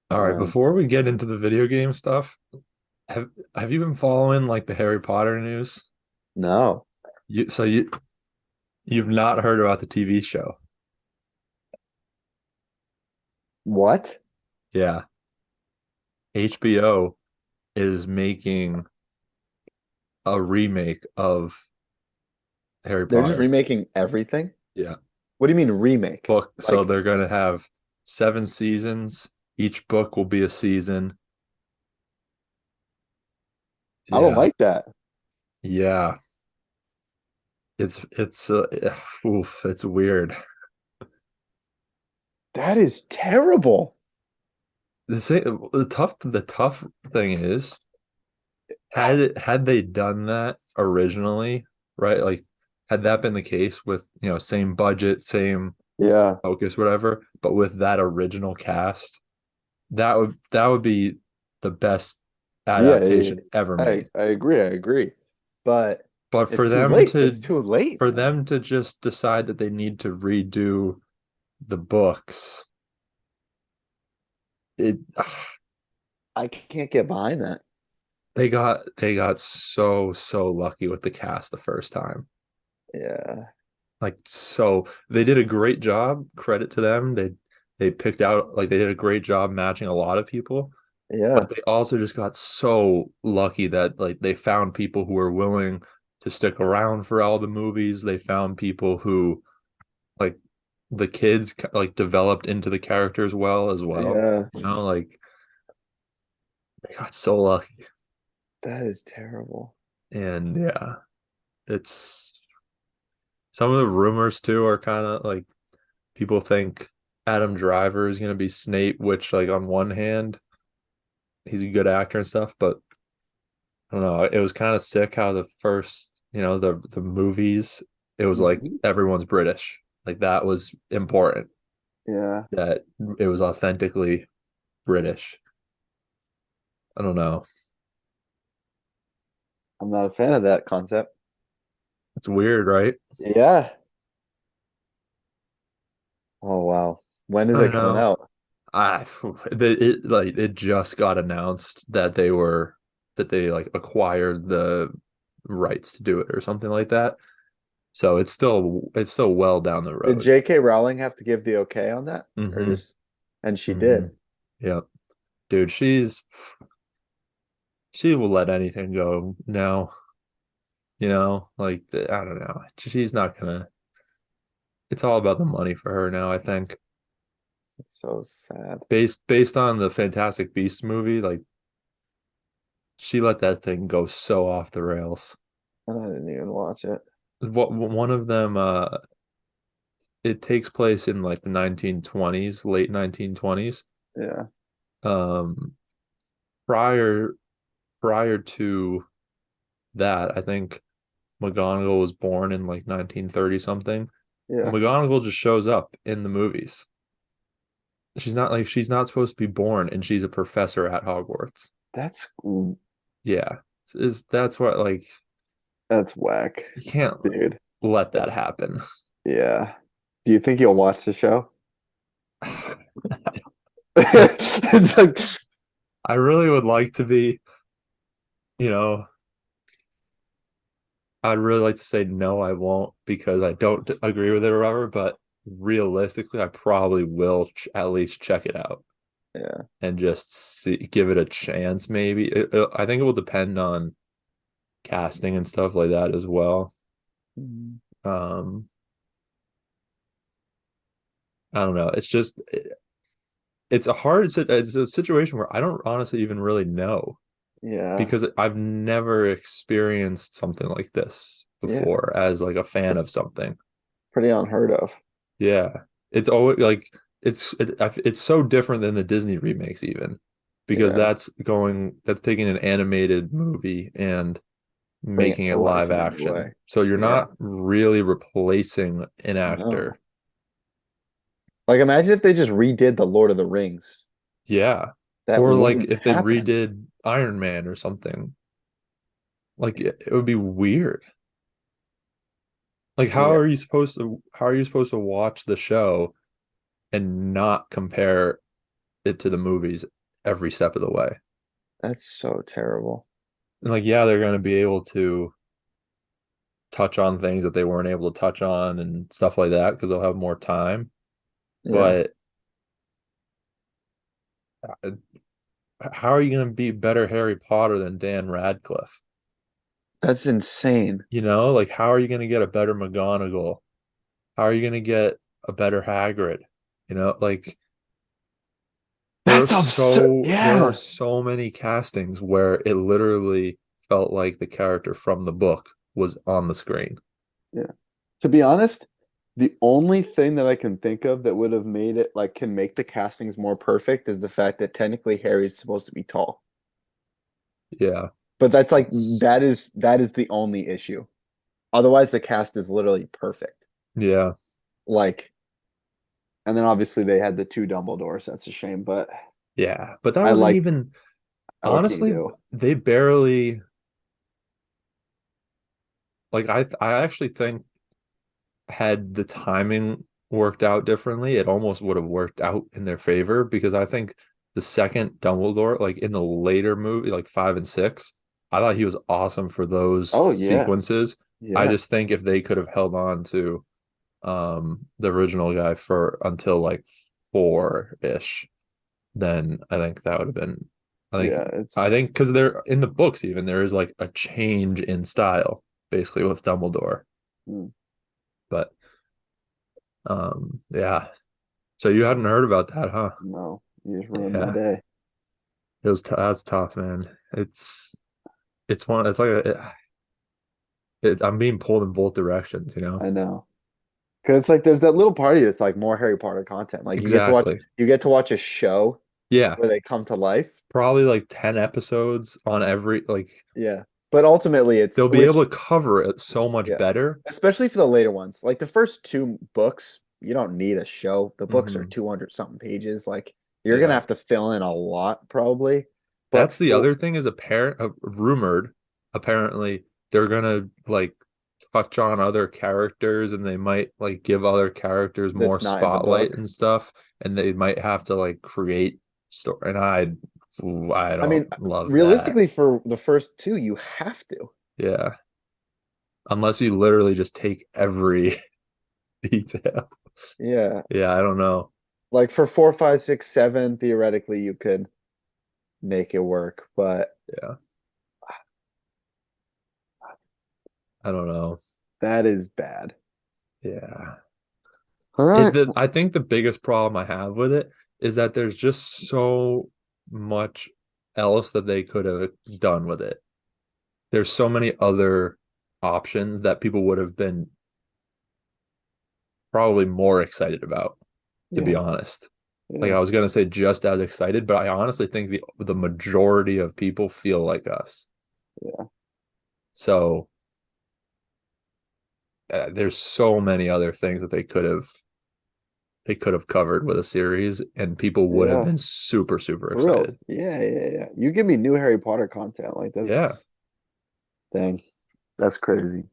All right, before we get into the video game stuff, have have you been following like the Harry Potter news? No. You've not heard about the TV show. What? Yeah, HBO is making a remake of Harry They're just Potter. remaking everything? Yeah, What do you mean remake? book. So Like, they're going to have 7 seasons. Each book will be a season. I don't Yeah, like that. yeah. It's weird. That is terrible. The tough thing is had they done that originally, right? Like had that been the case with, same budget, same Yeah. focus, whatever, but with that original cast, that would be the best Yeah, adaptation ever I made. I agree. I agree. But But it's for too them late. It's to too late. for them to just decide that they need to redo the books, it I can't get behind that. they got so lucky with the cast the first time. Yeah. Like, so they did a great job. Credit to them. They picked out, like, they did a great job matching a lot of people, Yeah. but they also just got so lucky that like they found people who were willing to stick around for all the movies. They found people who like the kids like developed into the characters well as well. Yeah. Like they got so lucky. That is terrible. And yeah, it's some of the rumors too are kind of like people think Adam Driver is going to be Snape, which, like, on one hand, he's a good actor and stuff, but I don't know. It was kind of sick how the first, the movies, it was like Mhm. everyone's British. Like that was important Yeah. that it was authentically British. I don't know. I'm not a fan of that concept. It's weird, right? Yeah. Oh wow. When is I it coming know. out? I it just got announced that they like acquired the rights to do it or something like that. So it's still well down the Did road. J.K. Rowling have to give the okay on that? Or Mm-hmm. just and she Mm-hmm. did. Yep. Dude, she will let anything go now, like I don't know. She's not gonna it's all about the money for her now, I think. It's so sad. Based on the Fantastic Beasts movie, like she let that thing go so off the rails. And I didn't even watch it. What one of them it takes place in like the 1920s, late 1920s. Yeah. Um prior prior to that, I think McGonagall was born in like 1930 something. Yeah. McGonagall just shows up in the movies. She's not supposed to be born and she's a professor at Hogwarts. That's Yeah. That's what, like, that's whack, you can't dude. let that happen. Yeah. Do you think you'll watch the show? It's like, I really would like to be, you know, I'd really like to say no, I won't because I don't agree with it or whatever, but realistically, I probably will at least check it out yeah. and just give it a chance. Maybe I think it will depend on casting and stuff like that as well. Mhm. Um, I don't know. It's a situation where I don't honestly even really know Yeah. because I've never experienced something like this Yeah. before as like a fan of something. Pretty unheard of. Yeah. It's always like it's so different than the Disney remakes even because Yeah. that's taking an animated movie and Bring it making it to life live in a new action. way. So you're Yeah. not really replacing an No. actor. Like imagine if they just redid the Lord of the Rings. Yeah. That Or like wouldn't if they happen. redid Iron Man or something. Like it would be weird. Like Yeah. how are you supposed to watch the show and not compare it to the movies every step of the way. That's so terrible. And like, yeah, they're going to be able to touch on things that they weren't able to touch on and stuff like that because they'll have more time. Yeah, But uh, how are you going to be better Harry Potter than Dan Radcliffe? that's insane. Like how are you going to get a better McGonagall? How are you going to get a better Hagrid? Like That's absurd. there are Yeah. so many castings where it literally felt like the character from the book was on the screen. Yeah. To be honest, the only thing that I can think of that would have made it like can make the castings more perfect is the fact that technically Harry's supposed to be tall. Yeah, But that's like it's that is the only issue. Otherwise, the cast is literally perfect. yeah, Like, and then obviously they had the two Dumbledores. That's a shame, but yeah. But that I wasn't liked. even What can you honestly, do? they barely like I actually think had the timing worked out differently, it almost would have worked out in their favor because I think the second Dumbledore, like in the later movie, like 5 and 6, I thought he was awesome for those Oh yeah, sequences. I yeah. just think if they could have held on to the original guy for until like 4-ish, then I think that would have been I think Yeah, I it's think because they're in the books even there is like a change in style basically with Dumbledore. mm, But yeah. So you hadn't that's heard about that, huh? no, you just ruined my Yeah. day. That's tough, man. It's like I'm being pulled in both directions. I know. Because it's like there's that little party that's like more Harry Potter content. Like Exactly. you get to watch a show Yeah. where they come to life. Probably like 10 episodes on every like Yeah. But ultimately it's they'll be able which to cover it so much yeah. better. Especially for the later ones. Like the first two books, you don't need a show. The books are Hmm. 200 something pages. Like you're gonna Yeah. have to fill in a lot probably. But That's the for other thing is apparent rumored apparently they're gonna like touch on other characters and they might like give other characters more that's not in the spotlight book. and stuff and they might have to like create story and I I mean, don't love that. realistically for the first two, you have to. Yeah. Unless you literally just take every detail. Yeah. Yeah, I don't know. Like for 4, 5, 6, 7, theoretically you could make it work, but Yeah. I don't know. that is bad. Yeah. All right. I think the biggest problem I have with it is that there's just so much else that they could have done with it. There's so many other options that people would have been probably more excited about, to be Yeah. honest. Like Yeah. I was gonna say just as excited, but I honestly think the majority of people feel like us. Yeah. So there's so many other things that they could have covered with a series, and people would have Yeah. been super super Thrilled. excited. Yeah, yeah, yeah. You give me new Harry Potter content like Yeah. that's dang. That's crazy.